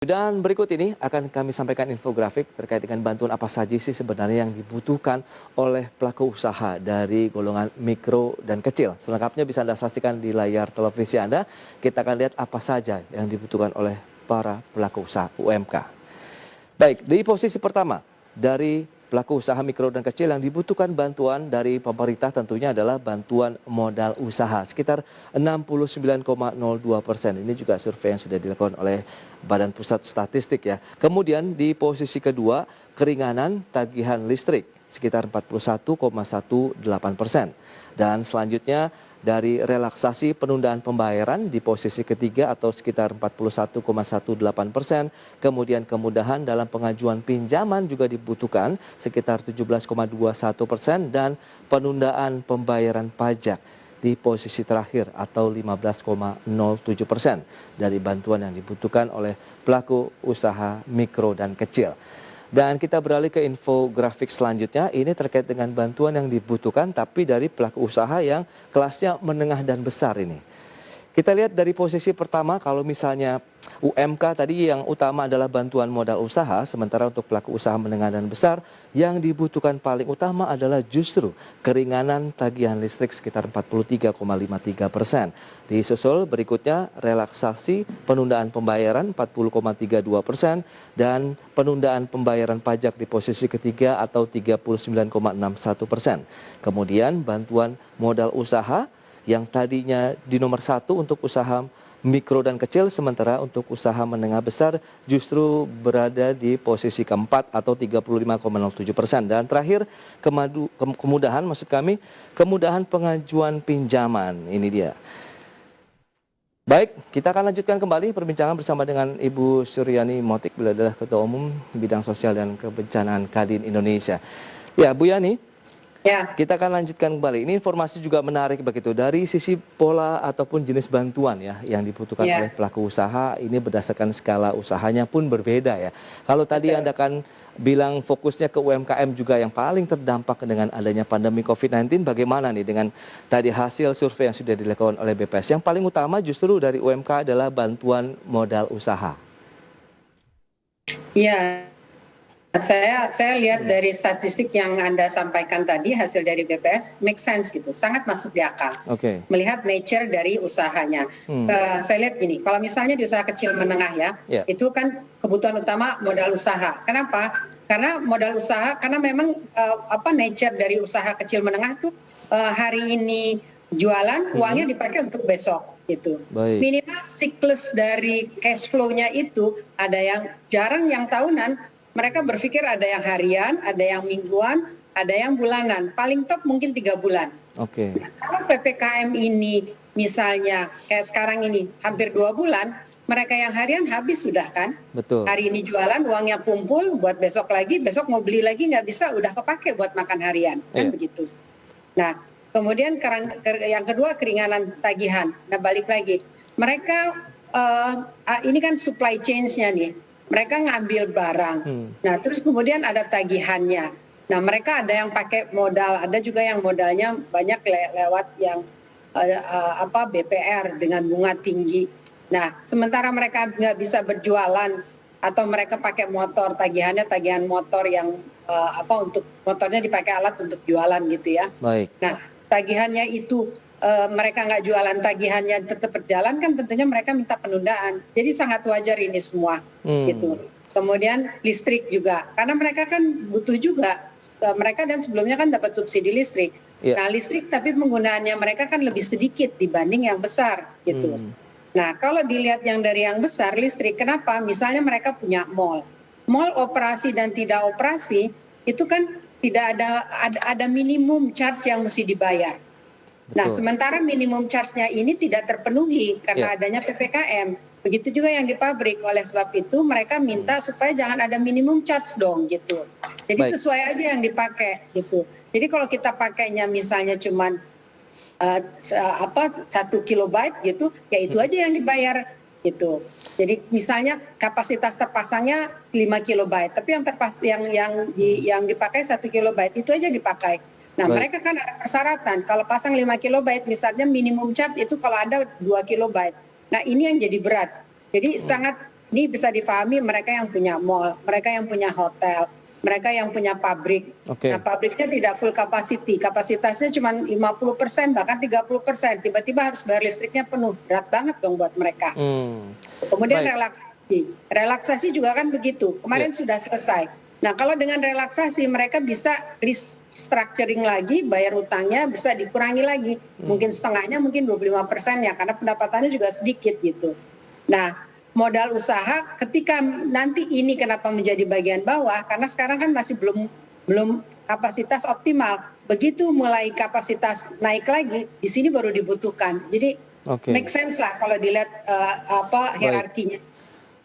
Dan berikut ini akan kami sampaikan infografik terkait dengan bantuan apa saja sih sebenarnya yang dibutuhkan oleh pelaku usaha dari golongan mikro dan kecil. Selengkapnya bisa Anda saksikan di layar televisi Anda. Kita akan lihat apa saja yang dibutuhkan oleh para pelaku usaha UMK. Baik, di posisi pertama dari pelaku usaha mikro dan kecil yang dibutuhkan bantuan dari pemerintah tentunya adalah bantuan modal usaha sekitar 69,02%. Ini juga survei yang sudah dilakukan oleh Badan Pusat Statistik ya. Kemudian di posisi kedua keringanan tagihan listrik sekitar 41,18%. Dan selanjutnya dari relaksasi penundaan pembayaran di posisi ketiga atau sekitar 41,18%. Kemudian kemudahan dalam pengajuan pinjaman juga dibutuhkan sekitar 17,21% dan penundaan pembayaran pajak di posisi terakhir atau 15,07% dari bantuan yang dibutuhkan oleh pelaku usaha mikro dan kecil. Dan kita beralih ke infografik selanjutnya, ini terkait dengan bantuan yang dibutuhkan tapi dari pelaku usaha yang kelasnya menengah dan besar ini. Kita lihat dari posisi pertama, kalau misalnya UMK tadi yang utama adalah bantuan modal usaha, sementara untuk pelaku usaha menengah dan besar yang dibutuhkan paling utama adalah justru keringanan tagihan listrik sekitar 43,53%. Disusul berikutnya relaksasi penundaan pembayaran 40,32% dan penundaan pembayaran pajak di posisi ketiga atau 39,61%. Kemudian bantuan modal usaha yang tadinya di nomor 1 untuk usaha mikro dan kecil, sementara untuk usaha menengah besar justru berada di posisi keempat atau 35,07%. Dan terakhir kemudahan, maksud kami kemudahan pengajuan pinjaman, ini dia. Baik, kita akan lanjutkan kembali perbincangan bersama dengan Ibu Suryani Motik, beliau adalah Ketua Umum Bidang Sosial dan Kebencanaan Kadin Indonesia. Ya, Bu Yani. Ya, kita akan lanjutkan kembali. Ini informasi juga menarik begitu dari sisi pola ataupun jenis bantuan ya yang dibutuhkan oleh pelaku usaha. Ini berdasarkan skala usahanya pun berbeda ya. Kalau tadi Anda kan bilang fokusnya ke UMKM juga yang paling terdampak dengan adanya pandemi COVID-19, bagaimana nih dengan tadi hasil survei yang sudah dilakukan oleh BPS? Yang paling utama justru dari UMK adalah bantuan modal usaha. Iya. Saya lihat dari statistik yang Anda sampaikan tadi, hasil dari BPS make sense gitu, sangat masuk di akal. Melihat nature dari usahanya. Saya lihat gini, kalau misalnya di usaha kecil menengah ya, itu kan kebutuhan utama modal usaha. Kenapa? Karena modal usaha, karena memang nature dari usaha kecil menengah itu hari ini jualan, uangnya dipakai untuk besok gitu. Minimal siklus dari cash flow-nya itu ada yang jarang yang tahunan. Mereka berpikir ada yang harian, ada yang mingguan, ada yang bulanan. Paling top mungkin 3 bulan. Kalau PPKM ini misalnya kayak sekarang ini hampir 2 bulan, mereka yang harian habis sudah kan. Hari ini jualan, uangnya kumpul, buat besok lagi, besok mau beli lagi nggak bisa, udah kepake buat makan harian. Kan begitu. Nah, kemudian yang kedua keringanan tagihan. Nah, balik lagi. Mereka, ini kan supply chain-nya nih. Mereka ngambil barang. Nah, terus kemudian ada tagihannya. Nah, mereka ada yang pakai modal, ada juga yang modalnya banyak lewat yang BPR dengan bunga tinggi. Nah, sementara mereka nggak bisa berjualan atau mereka pakai motor, tagihannya tagihan motor yang untuk motornya dipakai alat untuk jualan gitu ya. Nah, tagihannya itu mereka nggak jualan, tagihannya tetap berjalan, kan tentunya mereka minta penundaan. Jadi sangat wajar ini semua gitu. Kemudian listrik juga, karena mereka kan butuh juga, mereka dan sebelumnya kan dapat subsidi listrik. Nah, listrik tapi penggunaannya mereka kan lebih sedikit dibanding yang besar gitu. Nah, kalau dilihat yang dari yang besar listrik, kenapa? Misalnya mereka punya mall operasi dan tidak operasi itu kan tidak ada minimum charge yang mesti dibayar. Nah, sementara minimum charge-nya ini tidak terpenuhi karena adanya PPKM. Begitu juga yang di pabrik. Oleh sebab itu mereka minta supaya jangan ada minimum charge dong gitu. Jadi sesuai aja yang dipakai gitu. Jadi kalau kita pakainya misalnya cuman 1 kilobyte gitu, ya itu aja yang dibayar gitu. Jadi misalnya kapasitas terpasangnya 5 kilobyte, tapi yang dipakai 1 kilobyte itu aja dipakai. Nah, mereka kan ada persyaratan. Kalau pasang 5 kilobyte, misalnya minimum charge itu kalau ada 2 kilobyte. Nah, ini yang jadi berat. Jadi sangat Ini bisa difahami mereka yang punya mall, mereka yang punya hotel, mereka yang punya pabrik. Oke. Nah, pabriknya tidak full capacity, kapasitasnya cuma 50%, bahkan 30%. Tiba-tiba harus bayar listriknya penuh, berat banget dong buat mereka. Kemudian Baik. relaksasi juga kan begitu. Kemarin sudah selesai. Nah, kalau dengan relaksasi mereka bisa restructuring lagi, bayar utangnya bisa dikurangi lagi. Mungkin setengahnya, mungkin 25% ya, karena pendapatannya juga sedikit gitu. Nah, modal usaha ketika nanti ini kenapa menjadi bagian bawah, karena sekarang kan masih belum kapasitas optimal. Begitu mulai kapasitas naik lagi, di sini baru dibutuhkan. Jadi make sense lah kalau dilihat hierarkinya.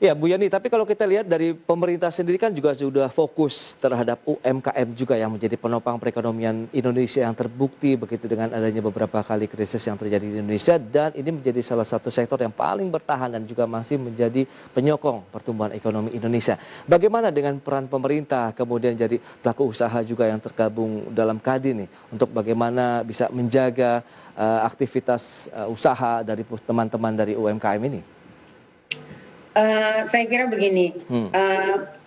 Ya Bu Yani, tapi kalau kita lihat dari pemerintah sendiri kan juga sudah fokus terhadap UMKM juga yang menjadi penopang perekonomian Indonesia yang terbukti begitu dengan adanya beberapa kali krisis yang terjadi di Indonesia, dan ini menjadi salah satu sektor yang paling bertahan dan juga masih menjadi penyokong pertumbuhan ekonomi Indonesia. Bagaimana dengan peran pemerintah kemudian jadi pelaku usaha juga yang tergabung dalam Kadin nih untuk bagaimana bisa menjaga aktivitas usaha dari teman-teman dari UMKM ini? Saya kira begini,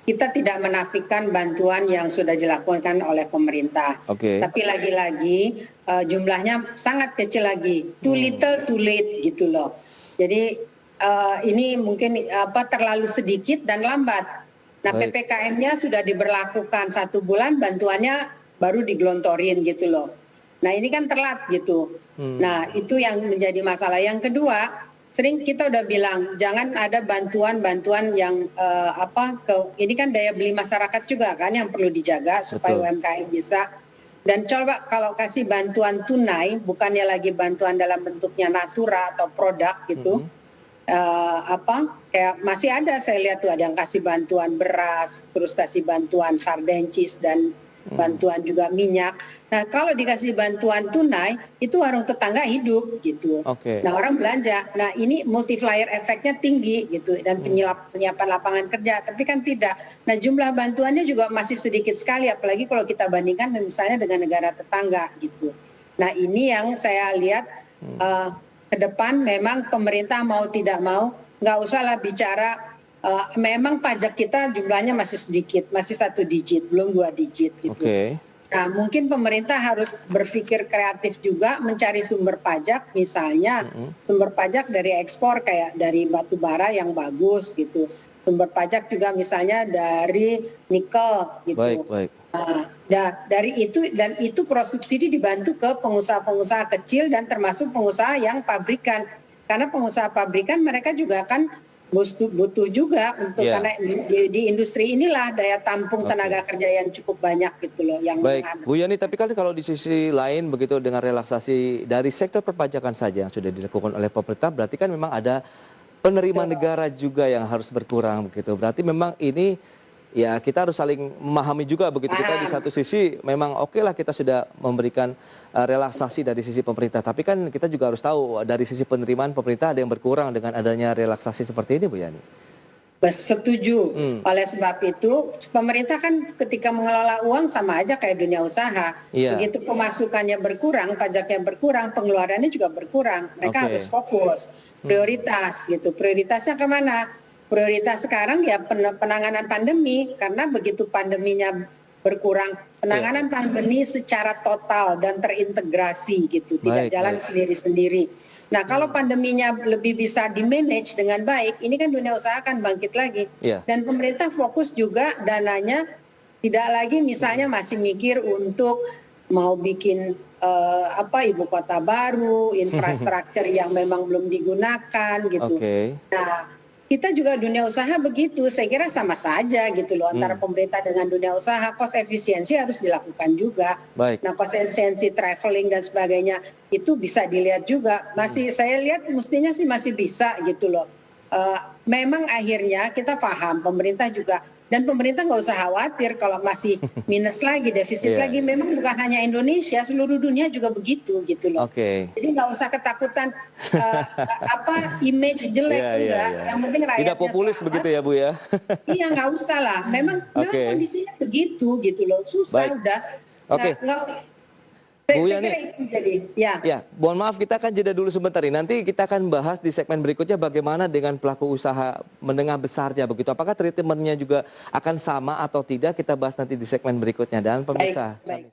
kita tidak menafikan bantuan yang sudah dilakukan oleh pemerintah. Tapi lagi-lagi jumlahnya sangat kecil lagi, too little too late gitu loh. Jadi ini mungkin terlalu sedikit dan lambat. Nah, PPKM-nya sudah diberlakukan 1 bulan, bantuannya baru digelontorin gitu loh. Nah, ini kan telat gitu. Nah, itu yang menjadi masalah. Yang kedua, sering kita udah bilang jangan ada bantuan-bantuan yang ini kan daya beli masyarakat juga kan yang perlu dijaga supaya UMKM bisa. Dan coba kalau kasih bantuan tunai, bukannya lagi bantuan dalam bentuknya natura atau produk gitu, kayak masih ada saya lihat tuh ada yang kasih bantuan beras, terus kasih bantuan sarden cheese dan bantuan juga minyak. Nah, kalau dikasih bantuan tunai, itu warung tetangga hidup gitu. Nah, orang belanja. Nah, ini multiplier efeknya tinggi gitu dan penyiapan lapangan kerja. Tapi kan tidak. Nah, jumlah bantuannya juga masih sedikit sekali, apalagi kalau kita bandingkan misalnya dengan negara tetangga gitu. Nah, ini yang saya lihat ke depan memang pemerintah mau tidak mau nggak usahlah bicara. Memang pajak kita jumlahnya masih sedikit, masih 1 digit, belum 2 digit gitu. Nah, mungkin pemerintah harus berpikir kreatif juga mencari sumber pajak, misalnya sumber pajak dari ekspor kayak dari batu bara yang bagus gitu. Sumber pajak juga misalnya dari nikel gitu. Dari itu dan itu cross subsidi dibantu ke pengusaha-pengusaha kecil dan termasuk pengusaha yang pabrikan. Karena pengusaha pabrikan mereka juga kan butuh juga untuk karena di industri inilah daya tampung tenaga kerja yang cukup banyak gitu loh yang Bu Yani, tapi kan kalau di sisi lain begitu dengan relaksasi dari sektor perpajakan saja yang sudah dilakukan oleh pemerintah, berarti kan memang ada penerimaan negara juga yang harus berkurang begitu. Berarti memang ini ya kita harus saling memahami juga begitu. Kita di satu sisi memang oke lah kita sudah memberikan relaksasi dari sisi pemerintah, tapi kan kita juga harus tahu dari sisi penerimaan pemerintah ada yang berkurang dengan adanya relaksasi seperti ini, Bu Yani. Setuju. Oleh sebab itu pemerintah kan ketika mengelola uang sama aja kayak dunia usaha. Begitu pemasukannya berkurang, pajaknya berkurang, pengeluarannya juga berkurang. Mereka harus fokus, prioritas gitu. Prioritasnya kemana? Prioritas sekarang ya penanganan pandemi, karena begitu pandeminya berkurang, penanganan pandemi secara total dan terintegrasi gitu, tidak jalan sendiri-sendiri. Nah, kalau pandeminya lebih bisa di-manage dengan baik, ini kan dunia usaha akan bangkit lagi. Dan pemerintah fokus juga dananya tidak lagi misalnya masih mikir untuk mau bikin ibu kota baru, infrastruktur yang memang belum digunakan gitu. Nah, kita juga dunia usaha begitu, saya kira sama saja gitu loh antara pemerintah dengan dunia usaha, cost efisiensi harus dilakukan juga. Nah, cost efisiensi traveling dan sebagainya itu bisa dilihat juga. Masih saya lihat mestinya sih masih bisa gitu loh. Memang akhirnya kita paham pemerintah juga. Dan pemerintah nggak usah khawatir kalau masih minus lagi, defisit lagi. Memang bukan hanya Indonesia, seluruh dunia juga begitu gitu loh. Jadi nggak usah ketakutan image jelek enggak. Yang penting rakyatnya tidak populis selamat. Begitu ya Bu ya. Iya nggak usah lah. Memang kondisinya begitu gitu loh. Susah udah. Bu Saya Yani. kira itu jadi, ya. Ya, mohon maaf kita akan jeda dulu sebentar ini. Nanti kita akan bahas di segmen berikutnya bagaimana dengan pelaku usaha menengah besarnya begitu. Apakah treatmentnya juga akan sama atau tidak? Kita bahas nanti di segmen berikutnya. Dan pemirsa, Baik.